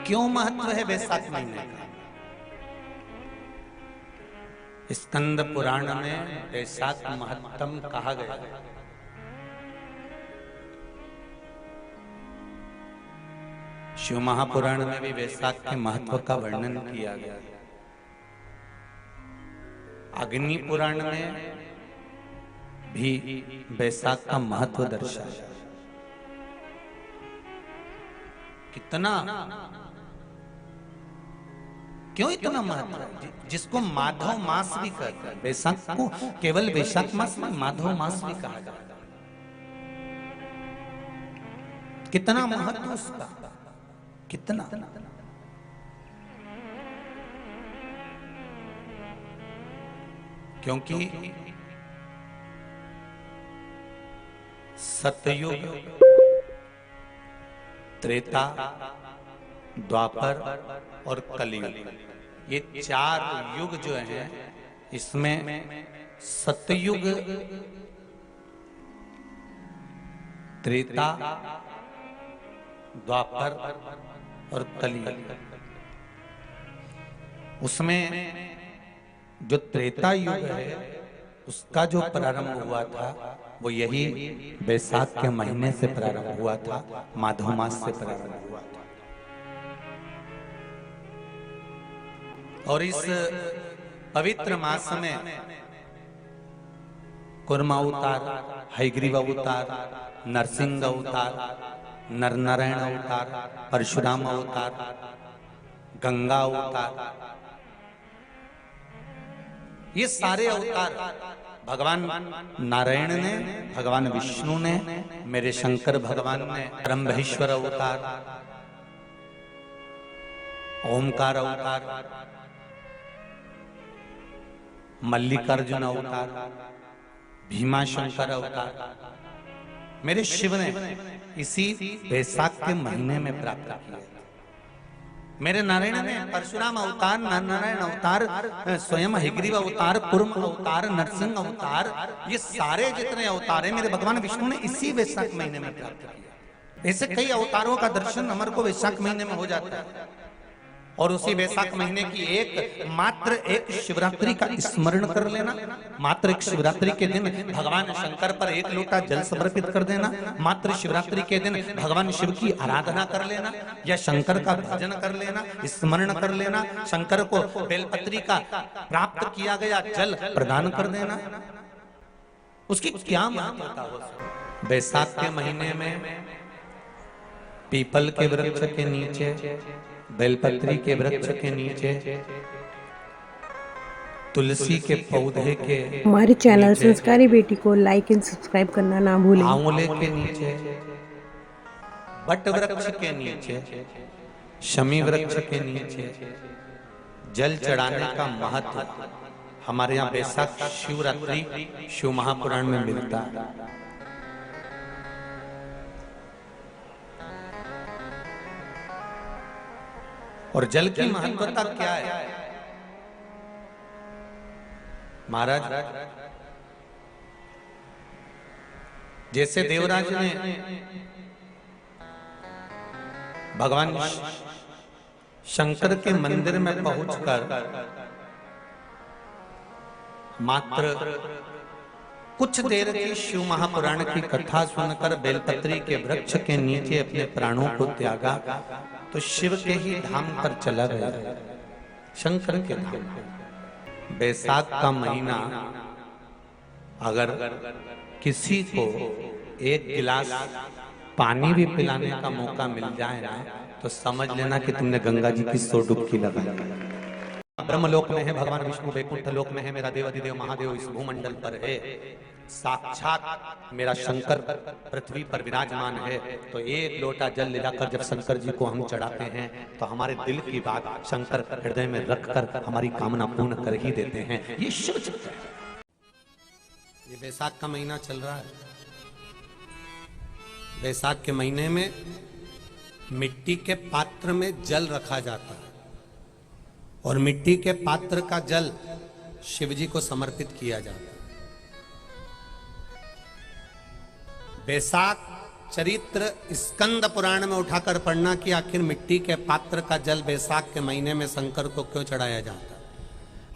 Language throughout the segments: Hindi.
क्यों महत्व है वैशाख महीने का? स्कंद पुराण में वैशाख महत्तम कहा गया है। शिव महापुराण में भी वैशाख के महत्व का वर्णन किया गया है। अग्नि पुराण में भी वैशाख का महत्व दर्शाया। कितना, क्यों इतना महत्व है? जिसको माधव मास भी कहते हैं। वैशाख को केवल वैशाख मास में माधव मास भी कहा जाता है। कितना महत्व उसका, कितना। क्योंकि सतयुग, त्रेता, द्वापर और कलियुग, ये चार युग जो है, इसमें सतयुग, त्रेता, द्वापर और कलियुग, उसमें जो त्रेता युग है उसका जो प्रारंभ हुआ था वो यही वैशाख के महीने से प्रारंभ हुआ था, माधव मास से प्रारंभ हुआ था। और इस पवित्र मास में कुर्म अवतार, हयग्रीव अवतार, नरसिंह अवतार, नरनारायण अवतार, परशुराम अवतार, गंगा अवतार, ये सारे अवतार भगवान नारायण ने, भगवान विष्णु ने, मेरे शंकर भगवान ने ब्रह्मेश्वर अवतार, ओमकार अवतार, मल्लिकार्जुन अवतार, भीमा शंकर अवतार, मेरे शिव ने इसी वैशाख के महीने में प्राप्त किया। मेरे नारायण ने परशुराम अवतार, नारायण अवतार, स्वयं हयग्रीव अवतार, कुर्म अवतार, नरसिंह अवतार, ये सारे जितने अवतार हैं मेरे भगवान विष्णु ने इसी वैशाख महीने में प्राप्त किया। ऐसे कई अवतारों का दर्शन हमारे को वैशाख महीने में हो जाता है। और उसी वैशाख महीने की मात्र एक शिवरात्रि का स्मरण कर लेना, मात्र एक शिवरात्रि के दिन भगवान शंकर पर एक लोटा जल समर्पित कर देना, मात्र शिवरात्रि के दिन भगवान शिव की आराधना कर लेना या शंकर का भजन कर लेना, स्मरण कर लेना, शंकर को बेलपत्री का प्राप्त किया गया जल प्रदान कर देना, उसकी क्या महत्ता हो। वैशाख के महीने में पीपल के वृक्ष के नीचे, बेलपत्री के वृक्ष के नीचे, तुलसी के पौधे के, हमारे चैनल संस्कारी बेटी को लाइक एंड सब्सक्राइब करना ना भूलें। आंवले के नीचे, बट वृक्ष के नीचे, शमी वृक्ष के नीचे जल चढ़ाने का महत्व हमारे यहाँ वैशाख शिवरात्रि शिव महापुराण में मिलता है। और जल की महत्वता क्या है? महाराज, जैसे देवराज ने भगवान शंकर के मंदिर में पहुंचकर मात्र कुछ देर की शिव महापुराण की कथा सुनकर बेलपत्री के वृक्ष के नीचे अपने प्राणों को त्यागा, तो शिव के ही धाम पर चला गया, शंकर के धाम। वैशाख का महीना अगर किसी को एक गिलास पानी भी पिलाने का मौका मिल जाए ना, तो समझ लेना कि तुमने गंगा जी की 100 डुबकी लगाई। ब्रह्मलोक में है भगवान विष्णु, वैकुंठ लोक में है मेरा देवाधिदेव महादेव, इस भूमंडल पर है साक्षात मेरा शंकर पृथ्वी पर विराजमान है। तो एक लोटा जल ले जाकर जब शंकर जी को हम चढ़ाते हैं तो हमारे दिल की बात शंकर हृदय में रखकर हमारी कामना पूर्ण कर ही देते हैं। ये शिव चित्र है। ये वैशाख का महीना चल रहा है। वैशाख के महीने में मिट्टी के पात्र में जल रखा जाता है और मिट्टी के पात्र का जल शिव जी को समर्पित किया जाता है। वैशाख चरित्र स्कंद पुराण में उठाकर पढ़ना कि आखिर मिट्टी के पात्र का जल बैसाख के महीने में शंकर को क्यों चढ़ाया जाता है।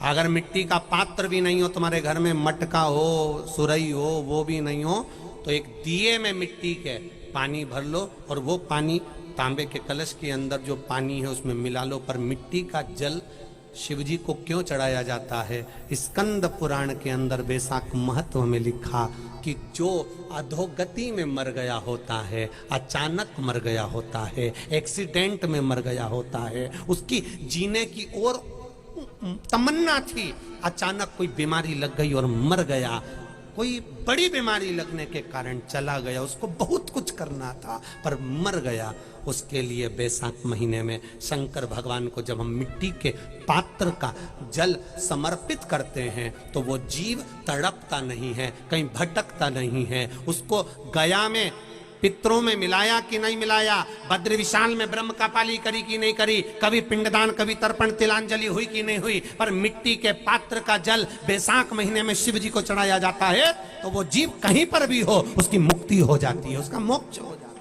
अगर मिट्टी का पात्र भी नहीं हो, तुम्हारे घर में मटका हो, सुरई हो, वो भी नहीं हो, तो एक दिए में मिट्टी के पानी भर लो और वो पानी तांबे के कलश के अंदर जो पानी है उसमें मिला लो। पर मिट्टी का जल शिव जी को क्यों चढ़ाया जाता है? स्कंद पुराण के अंदर बैसाख महत्व में लिखा कि जो अधोगति में मर गया होता है, अचानक मर गया होता है, एक्सीडेंट में मर गया होता है, उसकी जीने की और तमन्ना थी, अचानक कोई बीमारी लग गई और मर गया, कोई बड़ी बीमारी लगने के कारण चला गया, उसको बहुत कुछ करना था पर मर गया, उसके लिए बैसाख महीने में शंकर भगवान को जब हम मिट्टी के पात्र का जल समर्पित करते हैं तो वो जीव तड़पता नहीं है, कहीं भटकता नहीं है। उसको गया में पितरों में मिलाया कि नहीं मिलाया, भद्र विशाल में ब्रह्म का पाली करी कि नहीं करी, कभी पिंडदान, कभी तर्पण तिलांजलि हुई कि नहीं हुई, पर मिट्टी के पात्र का जल बैसाख महीने में शिव जी को चढ़ाया जाता है तो वो जीव कहीं पर भी हो उसकी मुक्ति हो जाती है, उसका मोक्ष हो जाता है।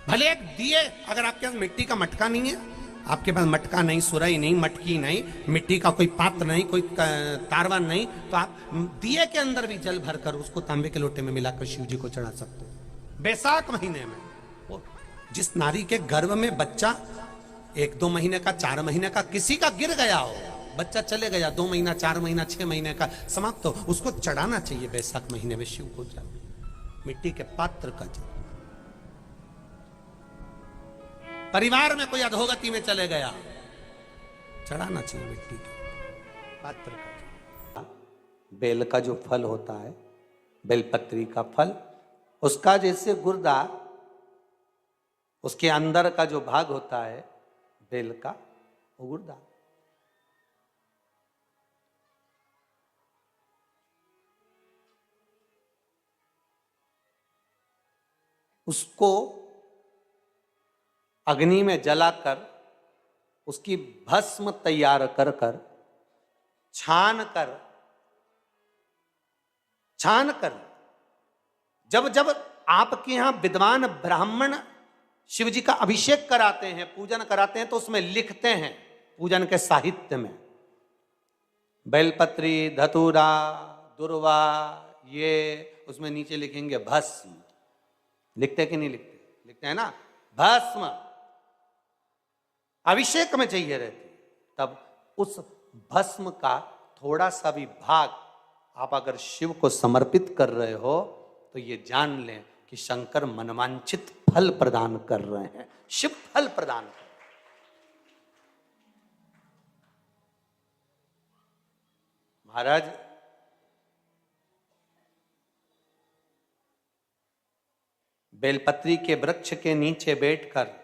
भले एक दिए, अगर आपके पास मिट्टी का मटका नहीं है, आपके पास मटका नहीं, सुराई नहीं, मटकी नहीं, मिट्टी का कोई पात्र नहीं, कोई तारवा नहीं, तो आप दिए के अंदर भी जल भरकर उसको तांबे के लोटे में मिलाकर शिव जी को चढ़ा सकते हो। बैसाख महीने में वो जिस नारी के गर्भ में बच्चा 1-2 महीने का, 4 महीने का किसी का गिर गया हो, बच्चा चले गया 2 महीना, 4 महीना, 6 महीने का समाप्त हो, उसको चढ़ाना चाहिए बैसाख महीने में शिव को जल, मिट्टी के पात्र का जल। परिवार में कोई अधोगति में चले गया, चढ़ाना चाहिए मिट्टी के पात्र का। बेल का जो फल होता है, बेलपत्री का फल, उसका जैसे गुर्दा, उसके अंदर का जो भाग होता है बेल का, वो गुर्दा। उसको अग्नि में जलाकर उसकी भस्म तैयार कर कर छान कर जब जब आपके यहां विद्वान ब्राह्मण शिव जी का अभिषेक कराते हैं, पूजन कराते हैं, तो उसमें लिखते हैं पूजन के साहित्य में बेलपत्री, धतूरा, दुर्वा, ये उसमें नीचे लिखेंगे भस्म। लिखते कि नहीं लिखते? लिखते हैं ना, भस्म अभिषेक में चाहिए रहती। तब उस भस्म का थोड़ा सा भी भाग आप अगर शिव को समर्पित कर रहे हो तो ये जान लें कि शंकर मनवांछित फल प्रदान कर रहे हैं, शिव फल प्रदान कर रहे हैं। महाराज बेलपत्री के वृक्ष के नीचे बैठकर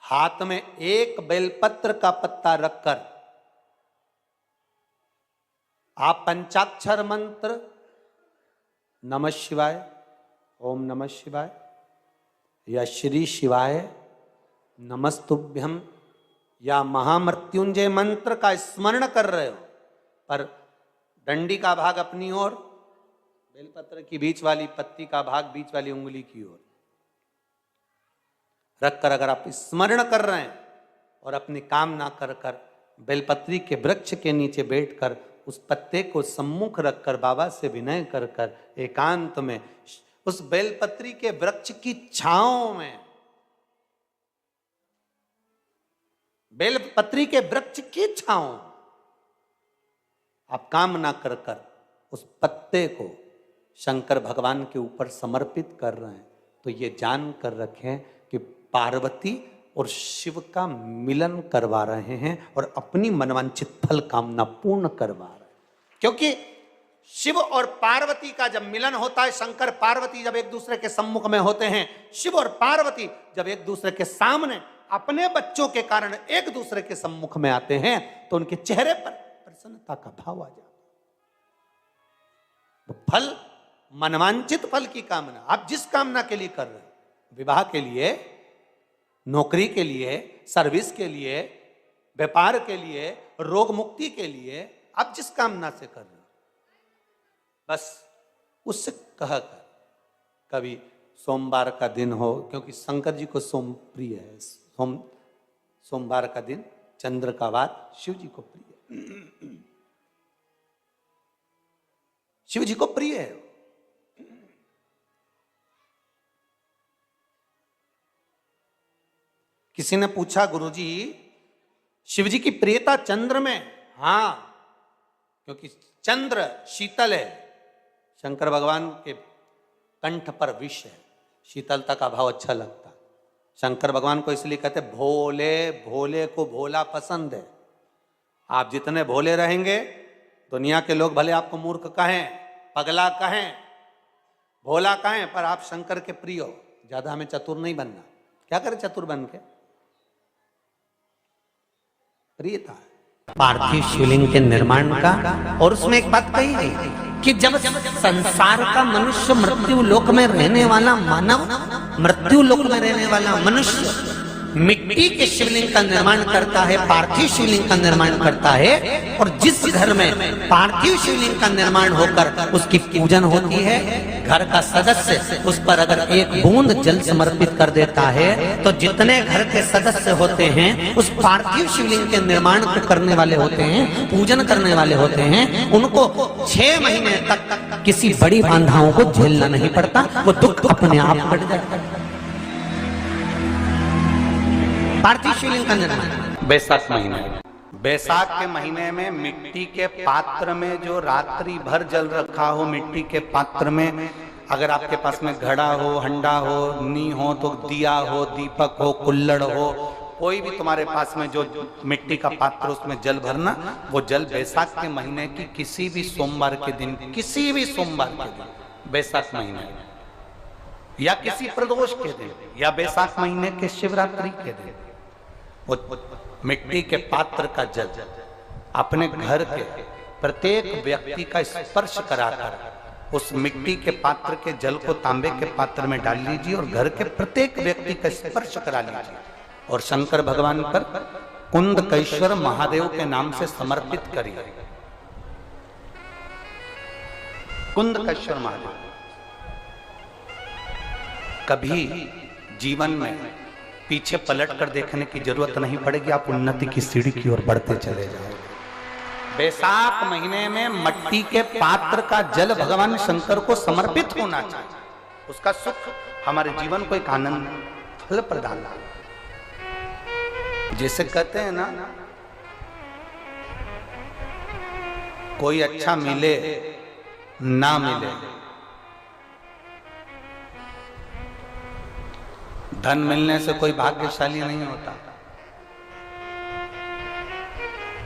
हाथ में एक बेलपत्र का पत्ता रखकर आप पंचाक्षर मंत्र नमः शिवाय, ओम नमः शिवाय या श्री शिवाय नमस्तुभ्यम या महामृत्युंजय मंत्र का स्मरण कर रहे हो, पर डंडी का भाग अपनी ओर, बेलपत्र की बीच वाली पत्ती का भाग बीच वाली उंगली की ओर रखकर अगर आप स्मरण कर रहे हैं और अपनी कामना कर कर बेलपत्री के वृक्ष के नीचे बैठकर उस पत्ते को सम्मुख रखकर बाबा से विनय कर कर एकांत में उस बेलपत्री के वृक्ष की छांव में, बेलपत्री के वृक्ष की छांव आप कामना कर कर उस पत्ते को शंकर भगवान के ऊपर समर्पित कर रहे हैं, तो ये जान कर रखें कि पार्वती और शिव का मिलन करवा रहे हैं और अपनी मनवांछित फल कामना पूर्ण करवा रहे हैं। क्योंकि शिव और पार्वती का जब मिलन होता है, शंकर पार्वती जब एक दूसरे के सम्मुख में होते हैं, शिव और पार्वती जब एक दूसरे के सामने अपने बच्चों के कारण एक दूसरे के सम्मुख में आते हैं, तो उनके चेहरे पर प्रसन्नता का भाव आ जाता है। फल, मनवांछित फल की कामना आप जिस कामना के लिए कर रहे हैं, विवाह के लिए, नौकरी के लिए, सर्विस के लिए, व्यापार के लिए, रोग मुक्ति के लिए, आप जिस कामना से कर रहे हो, बस उससे कहा कर। कभी सोमवार का दिन हो, क्योंकि शंकर जी को सोम प्रिय है, सोमवार का दिन, चंद्र का वार शिव जी को प्रिय है, शिव जी को प्रिय है। किसी ने पूछा, गुरुजी शिव जी की प्रियता चंद्र में? हाँ, क्योंकि चंद्र शीतल है, शंकर भगवान के कंठ पर विष है, शीतलता का भाव अच्छा लगता है। शंकर भगवान को इसलिए कहते भोले, भोले को भोला पसंद है। आप जितने भोले रहेंगे, दुनिया के लोग भले आपको मूर्ख कहें, पगला कहें, भोला कहें, पर आप शंकर के प्रिय हो। ज्यादा हमें चतुर नहीं बनना। क्या करें चतुर बन के? प्रियता है पार्थिव शिवलिंग के निर्माण का। और उसमें एक बात कही गई कि जब संसार का मनुष्य, मृत्यु लोक में रहने वाला मानव, मृत्यु लोक में रहने वाला मनुष्य मिट्टी के शिवलिंग का निर्माण करता है, पार्थिव शिवलिंग का निर्माण करता है, और जिस घर में पार्थिव शिवलिंग का निर्माण होकर उसकी पूजन होती है, घर का सदस्य उस पर अगर एक बूंद जल समर्पित कर देता है, तो जितने घर के सदस्य होते हैं उस पार्थिव शिवलिंग के निर्माण को करने वाले होते हैं, पूजन करने वाले होते हैं, उनको 6 महीने तक किसी बड़ी बाधाओं को झेलना नहीं पड़ता, वो दुख अपने आप कट जाता है। पार्थिव शिवलिंग का निर्माण बैसाख महीने, बैसाख के महीने में मिट्टी के पात्र में जो रात्रि भर जल रखा हो, मिट्टी के पात्र में, अगर आपके पास में घड़ा हो, हंडा हो, नी हो, तो दिया हो, दीपक हो, कुल्लड़ हो, कोई भी तुम्हारे पास में जो मिट्टी का पात्र, उसमें जल भरना। वो जल बैसाख के महीने की किसी भी सोमवार के दिन, किसी भी सोमवार के दिन, बैसाख महीने या किसी प्रदोष के दिन, या बैसाख महीने के शिवरात्रि के दिन, वो मिट्टी के पात्र का जल अपने घर के प्रत्येक व्यक्ति का स्पर्श कराकर उस मिट्टी के पात्र के जल को तांबे के पात्र में डाल लीजिए और घर के प्रत्येक व्यक्ति का स्पर्श करा लीजिए और शंकर भगवान पर कुंदकेश्वर महादेव के नाम से समर्पित करिए। कुंदकेश्वर महादेव। कभी जीवन में पीछे पलट कर देखने की जरूरत नहीं पड़ेगी, आप उन्नति की सीढ़ी की ओर बढ़ते चले जाओगे। बैसाख महीने में मिट्टी के पात्र का जल भगवान शंकर को समर्पित होना चाहिए। उसका सुख हमारे जीवन को एक आनंद फल प्रदान। जैसे कहते हैं ना, कोई अच्छा मिले ना मिले, धन मिलने से कोई भाग्यशाली नहीं होता,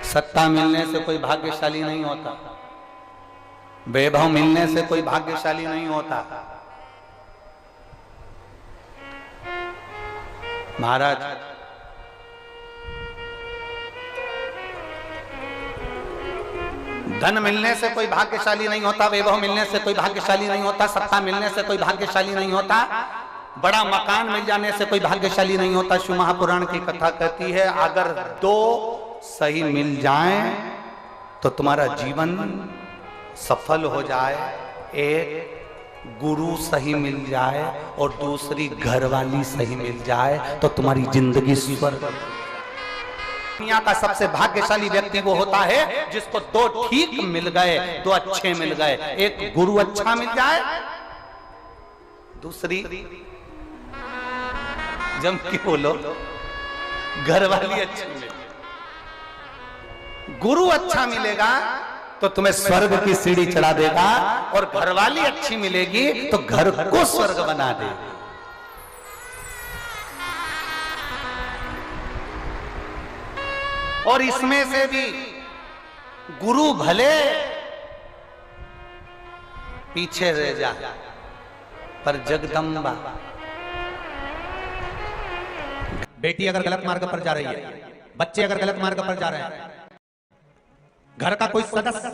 सत्ता मिलने से कोई भाग्यशाली नहीं होता, वैभव मिलने से कोई भाग्यशाली नहीं होता। महाराज, धन मिलने से कोई भाग्यशाली नहीं होता, वैभव मिलने से कोई भाग्यशाली नहीं होता, सत्ता मिलने से कोई भाग्यशाली नहीं होता, बड़ा मकान मिल जाने से कोई भाग्यशाली नहीं होता। शिव महापुराण की कथा कहती है, अगर 2 सही मिल जाएं तो तुम्हारा जीवन सफल हो जाए। एक गुरु सही मिल जाए और दूसरी घरवाली सही मिल जाए तो तुम्हारी जिंदगी स्वर्ग। दुनिया का सबसे भाग्यशाली व्यक्ति वो होता है जिसको 2 ठीक मिल गए, 2 अच्छे मिल गए। एक गुरु अच्छा मिल जाए, दूसरी जम के बोलो घरवाली अच्छी मिले। गुरु अच्छा मिलेगा तो तुम्हें स्वर्ग की सीढ़ी चढ़ा देगा, और घरवाली अच्छी मिलेगी तो घर को स्वर्ग बना देगी। और इसमें से भी गुरु भले पीछे रह जाए, पर जगदम्बा, बेटी अगर गलत मार्ग पर जा रही है, बच्चे अगर गलत मार्ग पर जा रहे हैं, घर का कोई सदस्य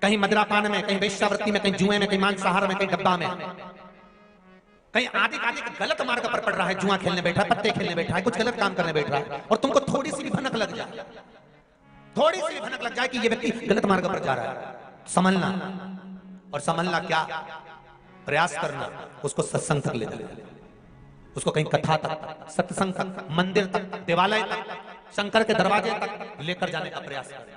कहीं मदिरापान में, कहीं वेश्यावृत्ति में, कहीं जुए में, कहीं मांसाहार में, कहीं डब्बा में, कहीं आदि गलत मार्ग पर पड़ रहा है, जुआ खेलने बैठा है, पत्ते खेलने बैठा है, कुछ गलत काम करने बैठ रहा है, और तुमको थोड़ी सी भी भनक लग जाए थोड़ी सी भनक लग जाए कि ये व्यक्ति गलत मार्ग पर जा रहा है, संभलना। और संभलना क्या, प्रयास करना, उसको सत्संग तक ले जाना, उसको कहीं कथा तक, सत्संग तक, मंदिर तक, देवालय तक, शंकर के दरवाजे तक लेकर जाने का प्रयास करें।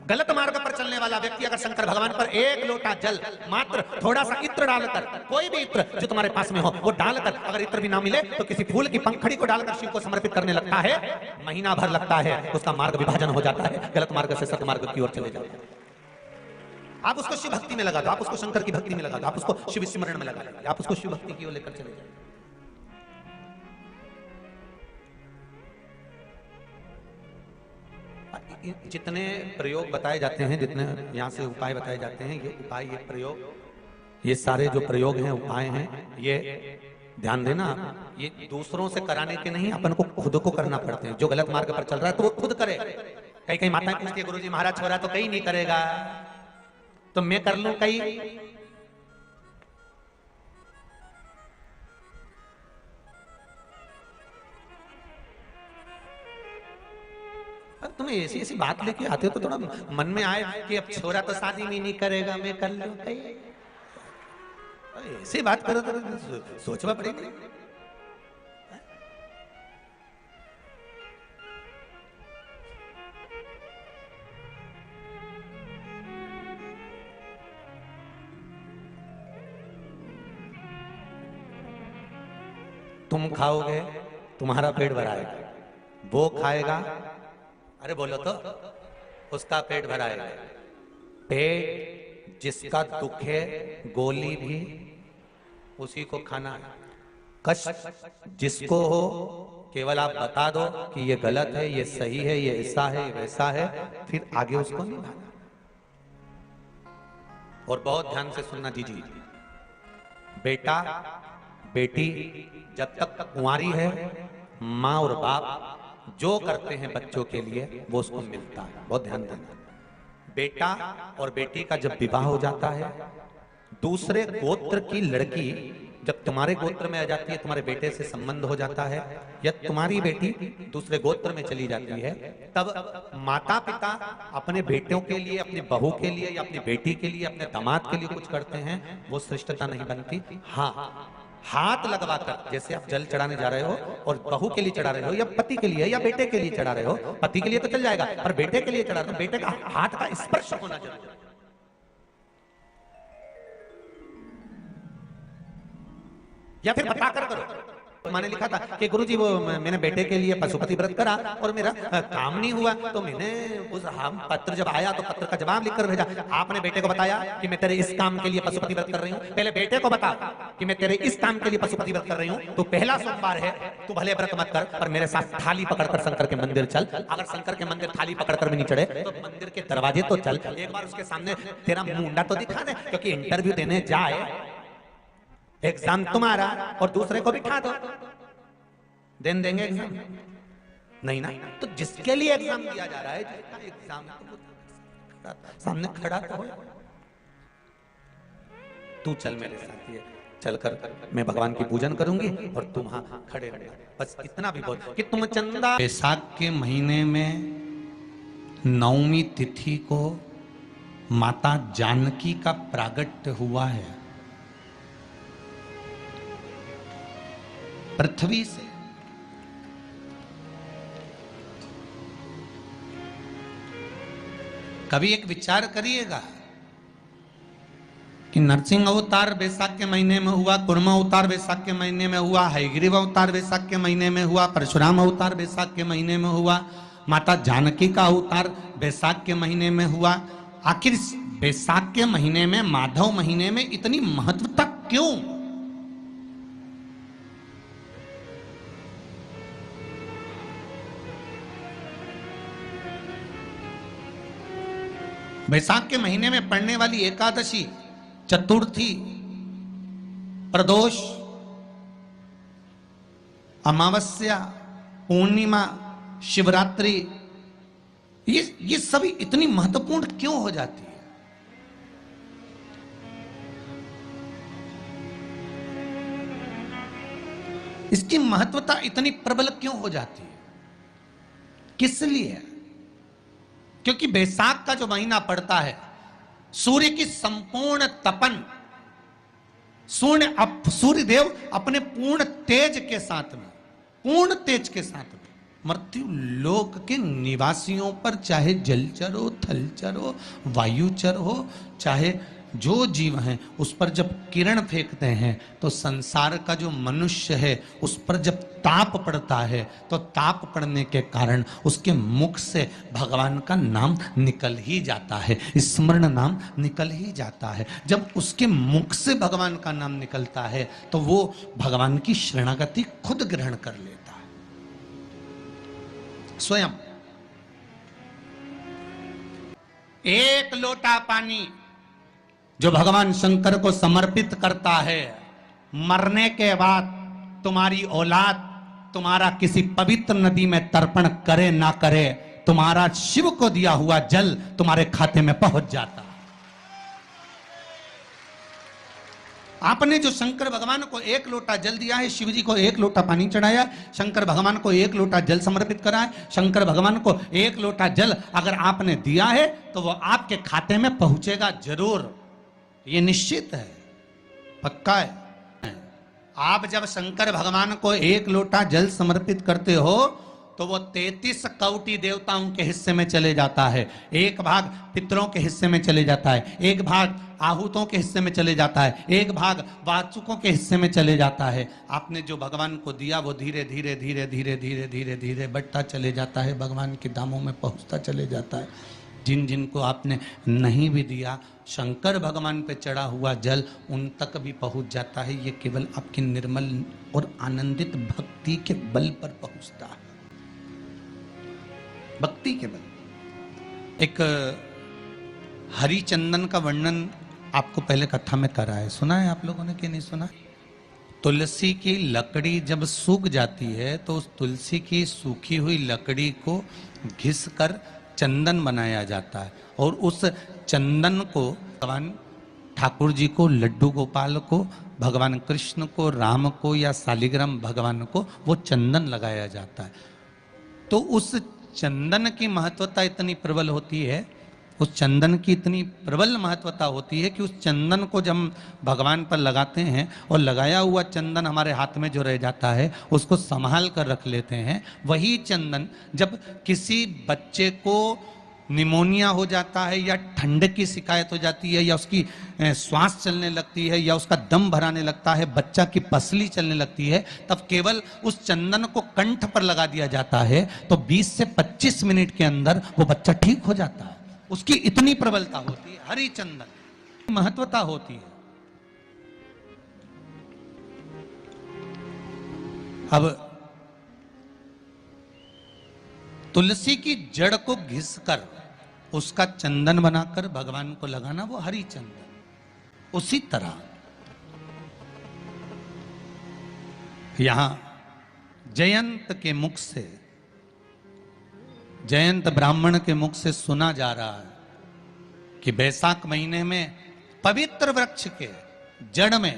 गलत मार्ग पर चलने वाला व्यक्ति अगर शंकर भगवान पर एक लोटा जल, मात्र थोड़ा सा इत्र डालकर, कोई भी इत्र जो तुम्हारे पास में हो वो डालकर, अगर इत्र भी ना मिले तो किसी फूल की पंखड़ी को डालकर शिव को समर्पित करने लगता है, महीना भर लगता है, उसका मार्ग विभाजन हो जाता है, गलत मार्ग से सतमार्ग की ओर चले जाते हैं। आप उसको शिव भक्ति में लगा दो, आप उसको शंकर की भक्ति में लगा दो, आप उसको शिव स्मरण में लगा दो, आप उसको शिव भक्ति की ओर लेकर चले जाए। जितने प्रयोग बताए जाते हैं, जितने यहाँ से उपाय बताए जाते हैं, ये उपाय, ये प्रयोग, ये सारे जो प्रयोग हैं, उपाय हैं, ये ध्यान देना, ये दूसरों से कराने के नहीं, अपन को खुद को करना पड़ते हैं। जो गलत मार्ग पर चल रहा है तो वो खुद करे। कई कई माताएं पूछती है, गुरुजी महाराज छोरा तो कहीं नहीं करेगा, तो मैं कर लूं कहीं? अब तुम्हें ऐसी ऐसी बात लेके आते हो तो थोड़ा मन में आए कि अब छोरा तो शादी में नहीं करेगा, मैं कर लूं कहीं? ऐसी बात करो तो सोचना पड़ेगा। तुम खाओगे तुम्हारा पेट भराएगा, वो खाएगा, अरे बोलो तो, उसका पेट भराएगा। पेट जिसका दुख है, गोली भी उसी को खाना है। कष्ट जिसको हो, केवल आप बता दो कि ये गलत है, ये सही है, ये ऐसा है, ये वैसा है, फिर आगे उसको निभाना। और बहुत ध्यान से सुनना दीजिए, बेटा बेटी जब तक कुंवारी है, माँ और बाप जो करते हैं बच्चों के लिए वो उसको मिलता है। बहुत ध्यान देना। बेटा और बेटी का जब विवाह हो जाता है, दूसरे गोत्र की लड़की जब तुम्हारे गोत्र में आ जाती है, तुम्हारे बेटे से संबंध हो जाता है, या तुम्हारी बेटी दूसरे गोत्र में चली जाती है, तब माता पिता अपने बेटों के लिए, अपनी बहू के लिए या अपनी बेटी के लिए, अपने दामाद के लिए कुछ करते हैं, वो श्रेष्ठता नहीं बनती। हाँ, हाथ लगवाकर, जैसे आप जल चढ़ाने जा रहे हो और बहू के लिए चढ़ा रहे हो, या पति के लिए या बेटे के लिए चढ़ा रहे हो, पति के लिए तो चल जाएगा, पर बेटे के लिए चढ़ा रहे हो, बेटे का हाथ का स्पर्श होना जरूरी है। या फिर बताकर करो। मैंने लिखा था कि गुरुजी वो मैंने बेटे के लिए पशुपति व्रत करा और मेरा काम नहीं हुआ, तो मैंने उस पत्र जब आया तो पत्र का जवाब लिखकर भेजा। आपने बेटे को बताया कि मैं तेरे इस काम के लिए पशुपति व्रत कर रही हूँ? पहले बेटे को बता कि मैं तेरे इस काम के लिए पशुपति व्रत कर रही हूँ, तो पहला सोमवार है, तू भले व्रत मत कर, पर मेरे साथ थाली पकड़कर शंकर के मंदिर चल। अगर शंकर के मंदिर थाली पकड़कर भी नहीं चढ़े तो मंदिर के दरवाजे तो चल, एक बार उसके सामने तेरा मुंडा तो दिखा दे, क्योंकि इंटरव्यू देने जाए, एग्जाम तुम्हारा और दूसरे को बिठा दो, देन देंगे एग्जाम? नहीं ना। तो जिसके लिए एग्जाम दिया जा रहा है, जिसका एग्जाम सामने खड़ा तो हो, तू चल मेरे साथ, ये चलकर मैं भगवान की पूजन करूंगी और तुम वहां खड़े रहना। बस इतना भी बोल कि तुम चंदा। बैसाख के महीने में नवमी तिथि को माता जानकी का प्रागट्य हुआ है पृथ्वी से। कभी एक विचार करिएगा कि नरसिंह अवतार बैसाख के महीने में हुआ, कुर्मा अवतार बैसाख के महीने में हुआ, हयग्रीव अवतार बैसाख के महीने में हुआ, परशुराम अवतार बैसाख के महीने में हुआ, माता जानकी का अवतार बैसाख के महीने में हुआ। आखिर बैसाख के महीने में, माधव महीने में इतनी महत्वता क्यों? बैसाख के महीने में पड़ने वाली एकादशी, चतुर्थी, प्रदोष, अमावस्या, पूर्णिमा, शिवरात्रि, ये सभी इतनी महत्वपूर्ण क्यों हो जाती है? इसकी महत्वता इतनी प्रबल क्यों हो जाती है? किस लिए? क्योंकि बैसाख का जो महीना पड़ता है, सूर्य की संपूर्ण तपन, सूर्य देव अपने पूर्ण तेज के साथ में, पूर्ण तेज के साथ में मृत्यु लोक के निवासियों पर, चाहे जलचर हो, थलचर हो, वायुचर हो, चाहे जो जीव हैं, उस पर जब किरण फेंकते हैं तो संसार का जो मनुष्य है उस पर जब ताप पड़ता है तो ताप पड़ने के कारण उसके मुख से भगवान का नाम निकल ही जाता है, स्मरण नाम निकल ही जाता है। जब उसके मुख से भगवान का नाम निकलता है तो वो भगवान की शरणागति खुद ग्रहण कर लेता है स्वयं। एक लोटा पानी जो भगवान शंकर को समर्पित करता है, मरने के बाद तुम्हारी औलाद तुम्हारा किसी पवित्र नदी में तर्पण करे ना करे, तुम्हारा शिव को दिया हुआ जल तुम्हारे खाते में पहुंच जाता। आपने जो शंकर भगवान को एक लोटा जल दिया है, शिव जी को एक लोटा पानी चढ़ाया, शंकर भगवान को एक लोटा जल समर्पित करा है, शंकर भगवान को एक लोटा जल अगर आपने दिया है तो वो आपके खाते में पहुंचेगा जरूर, ये निश्चित है, पक्का है। आप जब शंकर भगवान को एक लोटा जल समर्पित करते हो तो वो 33 कौटि देवताओं के हिस्से में चले जाता है, एक भाग पितरों के हिस्से में चले जाता है, एक भाग आहूतों के हिस्से में चले जाता है, एक भाग वाचुकों के हिस्से में चले जाता है। आपने जो भगवान को दिया वो धीरे धीरे धीरे धीरे धीरे धीरे धीरे बढ़ता चले जाता है, भगवान के धामों में पहुंचता चले जाता है। जिन जिन को आपने नहीं भी दिया, शंकर भगवान पे चढ़ा हुआ जल उन तक भी पहुंच जाता है। ये केवल आपकी निर्मल और आनंदित भक्ति के बल पर पहुंचता है, भक्ति के बल। एक हरिचंदन का वर्णन आपको पहले कथा में करा है, सुना है आप लोगों ने कि नहीं सुना? तुलसी की लकड़ी जब सूख जाती है तो उस तुलसी की सूखी हुई लकड़ी को घिस कर चंदन बनाया जाता है, और उस चंदन को भगवान ठाकुर जी को, लड्डू गोपाल को, भगवान कृष्ण को, राम को या शालिग्राम भगवान को वो चंदन लगाया जाता है। तो उस चंदन की महत्वता इतनी प्रबल होती है, उस चंदन की इतनी प्रबल महत्वता होती है कि उस चंदन को जब हम भगवान पर लगाते हैं और लगाया हुआ चंदन हमारे हाथ में जो रह जाता है उसको संभाल कर रख लेते हैं। वही चंदन जब किसी बच्चे को निमोनिया हो जाता है या ठंड की शिकायत हो जाती है या उसकी श्वास चलने लगती है या उसका दम भराने लगता है, बच्चा की पसली चलने लगती है, तब केवल उस चंदन को कंठ पर लगा दिया जाता है तो 20 से 25 मिनट के अंदर वो बच्चा ठीक हो जाता है। उसकी इतनी प्रबलता होती है, हरि चंदन महत्वता होती है। अब तुलसी की जड़ को घिसकर उसका चंदन बनाकर भगवान को लगाना, वो हरि चंदन। उसी तरह यहां जयंत के मुख से, जयंत ब्राह्मण के मुख से सुना जा रहा है कि बैसाख महीने में पवित्र वृक्ष के जड़ में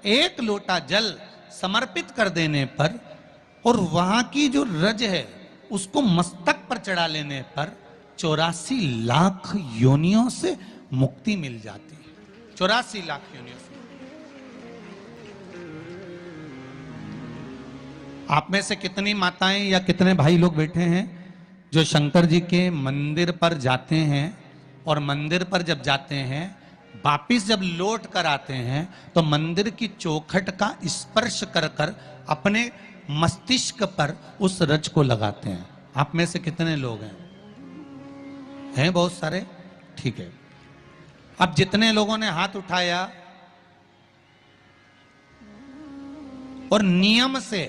एक लोटा जल समर्पित कर देने पर और वहां की जो रज है उसको मस्तक पर चढ़ा लेने पर 84 लाख योनियों से मुक्ति मिल जाती है। 84 लाख योनियों से। आप में से कितनी माताएं या कितने भाई लोग बैठे हैं जो शंकर जी के मंदिर पर जाते हैं और मंदिर पर जब जाते हैं वापिस जब लौट कर आते हैं तो मंदिर की चौखट का स्पर्श कर कर अपने मस्तिष्क पर उस रज को लगाते हैं? आप में से कितने लोग हैं? हैं बहुत सारे, ठीक है। अब जितने लोगों ने हाथ उठाया और नियम से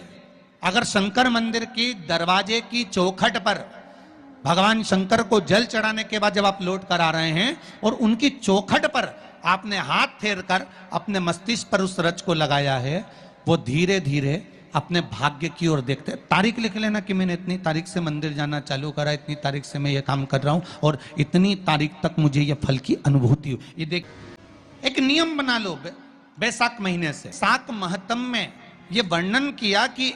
अगर शंकर मंदिर की दरवाजे की चौखट पर भगवान शंकर को जल चढ़ाने के बाद जब आप लौट कर आ रहे हैं और उनकी चौखट पर आपने हाथ फेर कर अपने मस्तिष्क पर उस रज को लगाया है, वो धीरे धीरे अपने भाग्य की ओर देखते हैं। तारीख लिख लेना कि मैंने इतनी तारीख से मंदिर जाना चालू करा, इतनी तारीख से मैं ये काम कर रहा हूं और इतनी तारीख तक मुझे ये फल की अनुभूति हुई। ये देख, एक नियम बना लो बैसाख महीने से। साख महत्म में ये वर्णन किया कि